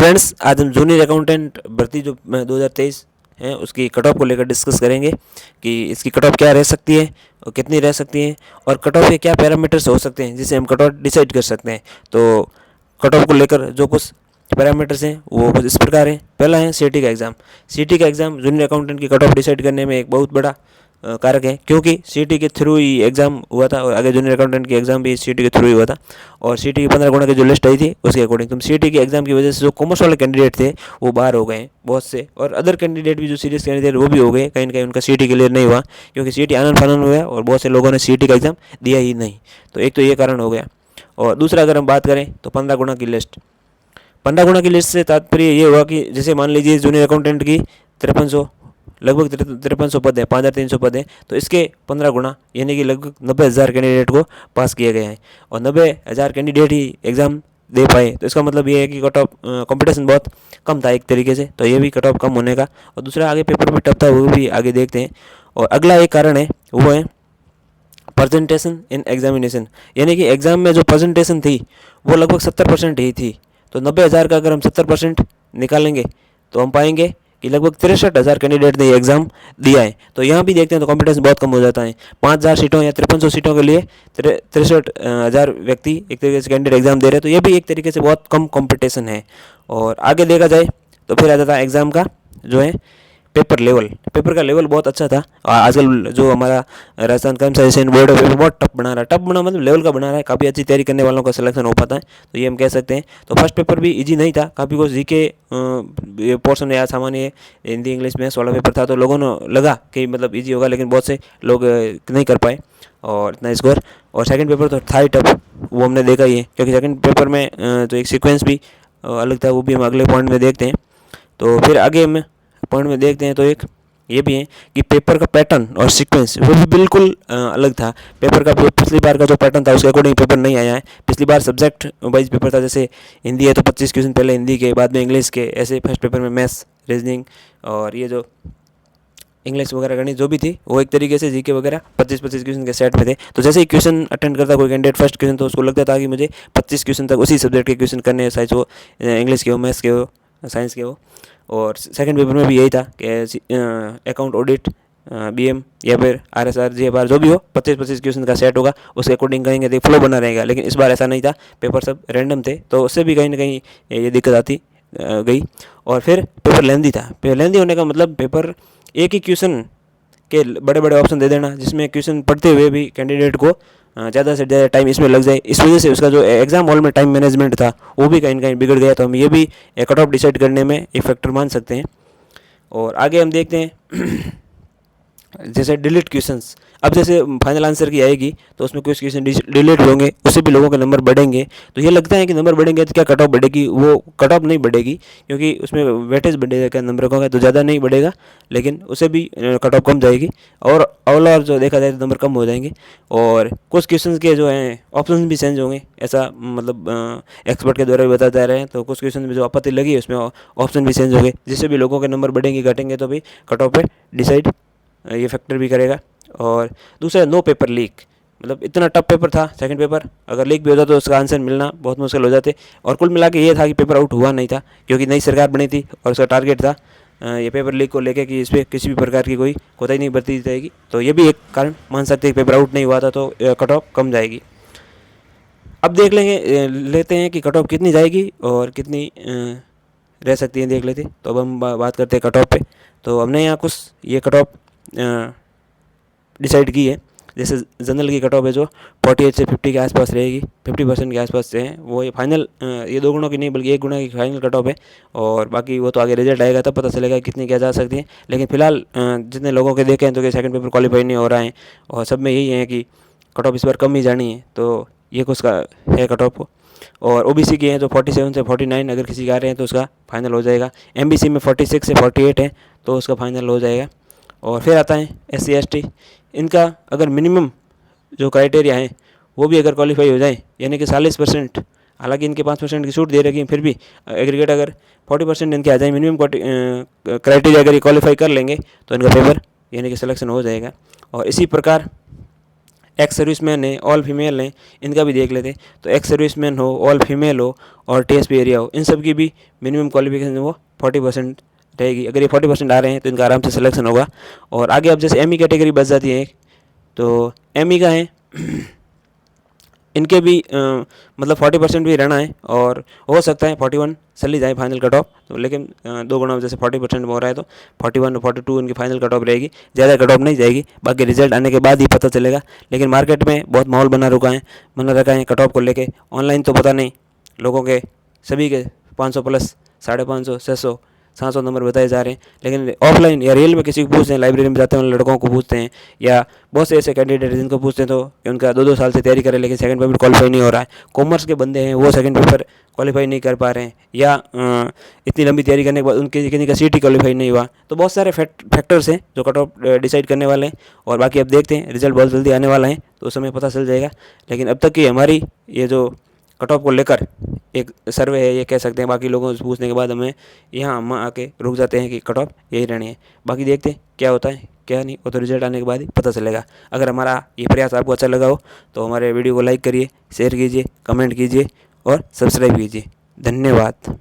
Friends, आज हम junior accountant भर्ती जो 2023 है उसकी कट ऑफ को लेकर डिस्कस करेंगे कि इसकी कट ऑफ क्या रह सकती है और कितनी रह सकती है, और कट ऑफ के क्या पैरामीटर्स हो सकते हैं जिससे हम कट ऑफ डिसाइड कर सकते हैं। तो कट ऑफ को लेकर जो कुछ पैरामीटर्स हैं वो कुछ इस प्रकार हैं। पहला है सीईटी का एग्ज़ाम। सीईटी का एग्ज़ाम जूनियर अकाउंटेंट की कट ऑफ डिसाइड करने में एक बहुत बड़ा कारक है, क्योंकि सीईटी के थ्रू ही एग्ज़ाम हुआ था और आगे जूनियर अकाउंटेंट की एग्ज़ाम भी सीईटी के थ्रू ही हुआ था। और सीईटी की 15 गुणा की जो लिस्ट आई थी उसके अकॉर्डिंग तो सीईटी के एग्ज़ाम की वजह से जो कॉमर्स वाले कैंडिडेट थे वो बाहर हो गए बहुत से, और अदर कैंडिडेट भी जो सीरियस कैंडिडेट वो भी हो गए, कहीं ना कहीं उनका सीईटी क्लियर नहीं हुआ, क्योंकि सीईटी आनन फानन हुआ और बहुत से लोगों ने सीईटी का एग्ज़ाम दिया ही नहीं। तो एक तो ये कारण हो गया। और दूसरा अगर हम बात करें तो 15 गुणा की लिस्ट। 15 गुणा की लिस्ट से तात्पर्य ये हुआ कि जैसे मान लीजिए जूनियर अकाउंटेंट की 5300 लगभग 5300 पद है, 5300 पद है, तो इसके 15 गुणा यानी कि लगभग 90,000 कैंडिडेट को पास किया गया है, और 90,000 कैंडिडेट ही एग्ज़ाम दे पाए। तो इसका मतलब ये है कि कट ऑफ कॉम्पिटिशन बहुत कम था एक तरीके से, तो ये भी कट ऑफ कम होने का। और दूसरा आगे पेपर भी टफ था, वो भी आगे देखते हैं। और अगला एक कारण है वो है प्रेजेंटेशन इन एग्जामिनेशन, यानी कि एग्ज़ाम में जो प्रेजेंटेशन थी वो लगभग 70% ही थी। तो 90,000 का अगर हम 70% निकालेंगे तो हम पाएंगे कि लगभग 63,000 कैंडिडेट ने ये एग्ज़ाम दिया है। तो यहाँ भी देखते हैं तो कॉम्पिटिशन बहुत कम हो जाता है। 5,000 सीटों या 5300 सीटों के लिए 63,000 व्यक्ति एक तरीके से कैंडिडेट एग्ज़ाम दे रहे हैं, तो ये भी एक तरीके से बहुत कम कॉम्पिटिशन है। और आगे देखा जाए तो फिर आ जाता है एग्ज़ाम का जो है पेपर लेवल। पेपर का लेवल बहुत अच्छा था, और आजकल जो हमारा राजस्थान कर्मचारी बोर्ड है पेपर बहुत टफ बना रहा है। टफ बना मतलब लेवल का बना रहा है, काफ़ी अच्छी तैयारी करने वालों का सिलेक्शन हो पाता है, तो ये हम कह सकते हैं। तो फर्स्ट पेपर भी इजी नहीं था, काफ़ी कुछ जीके पोर्शन या सामान्य हिंदी इंग्लिश में 16 पेपर था, तो लोगों ने लगा कि मतलब इजी होगा, लेकिन बहुत से लोग नहीं कर पाए और इतना स्कोर। और सेकंड पेपर तो था ही टफ, वो हमने देखा ही है, क्योंकि सेकंड पेपर में तो एक सीक्वेंस भी अलग था, वो भी हम अगले पॉइंट में देखते हैं। तो फिर आगे हम पॉइंट में देखते हैं तो एक ये भी है कि पेपर का पैटर्न और सीक्वेंस वो भी बिल्कुल अलग था। पेपर का पिछली बार का जो पैटर्न था उसके अकॉर्डिंग पेपर नहीं आया है। पिछली बार सब्जेक्ट वाइज पेपर था, जैसे हिंदी है तो 25 क्वेश्चन पहले हिंदी के, बाद में इंग्लिश के, ऐसे फर्स्ट पेपर में मैथ्स, रीजनिंग और ये जो इंग्लिश वगैरह गणित जो भी थी वो एक तरीके से जीके वगैरह 25-25 क्वेश्चन के सेट में थे। तो जैसे ही क्वेश्चन अटेंड करता कोई कैंडिडेट फर्स्ट क्वेश्चन, तो उसको लगता था कि मुझे 25 क्वेश्चन तक उसी सब्जेक्ट के क्वेश्चन करने हैं, चाहे वो इंग्लिश के हो, मैथ्स के हो, साइंस के हो। और सेकंड पेपर में भी यही था कि अकाउंट ऑडिट, बीएम या फिर आरएसआर जीएफआर जो भी हो 25-25 क्वेश्चन का सेट होगा, उसके अकॉर्डिंग करेंगे तो फ्लो बना रहेगा। लेकिन इस बार ऐसा नहीं था, पेपर सब रैंडम थे, तो उससे भी कहीं ना कहीं ये दिक्कत आती गई। और फिर पेपर लेंदी था। पेपर लेंदी होने का मतलब पेपर एक ही क्वेश्चन के बड़े बड़े ऑप्शन दे देना, जिसमें क्वेश्चन पढ़ते हुए भी कैंडिडेट को ज़्यादा से ज़्यादा टाइम इसमें लग जाए। इस वजह से उसका जो एग्ज़ाम हॉल में टाइम मैनेजमेंट था वो भी कहीं ना कहीं बिगड़ गया। तो हम ये भी कट ऑफ डिसाइड करने में एक फैक्टर मान सकते हैं। और आगे हम देखते हैं जैसे डिलीट क्वेश्चंस। अब जैसे फाइनल आंसर की आएगी तो उसमें कुछ क्वेश्चन डिलीट होंगे, उससे भी लोगों के नंबर बढ़ेंगे। तो ये लगता है कि नंबर बढ़ेंगे तो क्या कट ऑफ बढ़ेगी? वो कट ऑफ नहीं बढ़ेगी, क्योंकि उसमें वेटेज बढ़ेगा नंबर का, तो ज़्यादा नहीं बढ़ेगा, लेकिन उससे भी कट ऑफ कम जाएगी। और और जो देखा जाए तो नंबर कम हो जाएंगे। और कुछ क्वेश्चन के जो हैं ऑप्शन भी चेंज होंगे, ऐसा मतलब एक्सपर्ट के द्वारा भी बताते आ रहे हैं। तो कुछ क्वेश्चन में जो आपत्ति लगी है उसमें ऑप्शन भी चेंज होंगे, जिससे भी लोगों के नंबर बढ़ेंगे घटेंगे, तो भी कट ऑफ पे डिसाइड ये फैक्टर भी करेगा। और दूसरा नो पेपर लीक, मतलब इतना टफ पेपर था सेकंड पेपर, अगर लीक भी होता तो उसका आंसर मिलना बहुत मुश्किल हो जाते। और कुल मिला के ये था कि पेपर आउट हुआ नहीं था, क्योंकि नई सरकार बनी थी और उसका टारगेट था ये पेपर लीक को लेके कि इस पर किसी भी प्रकार की कोई कोताही नहीं बरती जाएगी। तो ये भी एक कारण मान सकते हैं कि पेपर आउट नहीं हुआ था, तो कट ऑफ कम जाएगी। अब देख लेते हैं कि कट ऑफ कितनी जाएगी और कितनी रह सकती है, देख लेते। तो अब हम बात करते हैं कट ऑफ पे। तो हमने यहाँ कुछ ये कट ऑफ डिसाइड की है। जैसे जनरल की कट ऑफ है जो 48 से 50 के आसपास रहेगी, 50% के आसपास से है वो। ये फाइनल ये 2 गुणों की नहीं बल्कि 1 गुणा की फाइनल कट ऑफ है। और बाकी वो तो आगे रिजल्ट आएगा तब पता चलेगा कितनी क्या जा सकती है। लेकिन फिलहाल जितने लोगों के देखे हैं तो कि सेकंड पेपर क्वालिफाई नहीं हो रहा है, और सब में यही है कि कट ऑफ इस बार कम ही जानी है। तो ये कुछ का है कट ऑफ। और ओबीसी की हैं तो 47 से 49 अगर किसी के आ रहे हैं तो उसका फाइनल हो जाएगा। एमबीसी में 46 से 48 है तो उसका फाइनल हो जाएगा। और फिर आता है SC ST, इनका अगर मिनिमम जो क्राइटेरिया है वो भी अगर क्वालिफाई हो जाए, यानी कि 40%, हालांकि इनके 5% की छूट दे रखी है, फिर भी एग्रीगेट अगर 40% इनके आ जाए मिनिमम क्राइटेरिया अगर ये क्वालिफाई कर लेंगे तो इनका पेपर यानी कि सिलेक्शन हो जाएगा। और इसी प्रकार एक्स सर्विसमैन है, ऑल फीमेल हैं, इनका भी देख लेते हैं। तो एक्स सर्विसमैन हो, ऑल फीमेल हो और टीएसपी एरिया हो, इन सब की भी मिनिमम क्वालिफिकेशन वो 40% रहेगी। अगर ये 40% आ रहे हैं तो इनका आराम से सिलेक्शन होगा। और आगे अब जैसे एमई कैटेगरी बच जाती है, तो एमई का है इनके भी मतलब 40% भी रहना है और हो सकता है 41 चली जाए फाइनल कट ऑफ। तो लेकिन 2 गुना जैसे 40% में हो रहा है तो 41 42 इनकी फाइनल कट ऑफ रहेगी, ज़्यादा कट ऑफ नहीं जाएगी। बाकी रिजल्ट आने के बाद ही पता चलेगा। लेकिन मार्केट में बहुत माहौल बना रखा है कट ऑफ को लेके। ऑनलाइन तो पता नहीं, लोगों के सभी के 500 प्लस, 550, 600, 700 नंबर बताए जा रहे हैं। लेकिन ऑफलाइन या रियल में किसी को पूछते हैं, लाइब्रेरी में जाते हैं उन लड़कों को पूछते हैं, या बहुत से ऐसे कैंडिडेट हैं जिनको पूछते हैं तो कि उनका 2-2 साल से तैयारी करें लेकिन सेकंड पेपर क्वालिफाई नहीं हो रहा है। कॉमर्स के बंदे हैं वो सेकंड पेपर क्वालिफाई नहीं कर पा रहे हैं, या इतनी लंबी तैयारी करने के बाद उनके किसी का सीटी क्वालिफाई नहीं हुआ। तो बहुत सारे फैक्टर्स हैं जो कट ऑफ डिसाइड करने वाले हैं। और बाकी अब देखते हैं, रिजल्ट बहुत जल्दी आने वाला है तो उस समय पता चल जाएगा। लेकिन अब तक की हमारी ये जो कट ऑफ को लेकर एक सर्वे है ये कह सकते हैं। बाकी लोगों से पूछने के बाद हम आके रुक जाते हैं कि कट ऑफ यही रहनी है। बाकी देखते हैं क्या होता है क्या नहीं, वो तो रिजल्ट आने के बाद ही पता चलेगा। अगर हमारा ये प्रयास आपको अच्छा लगा हो तो हमारे वीडियो को लाइक करिए, शेयर कीजिए, कमेंट कीजिए और सब्सक्राइब कीजिए। धन्यवाद।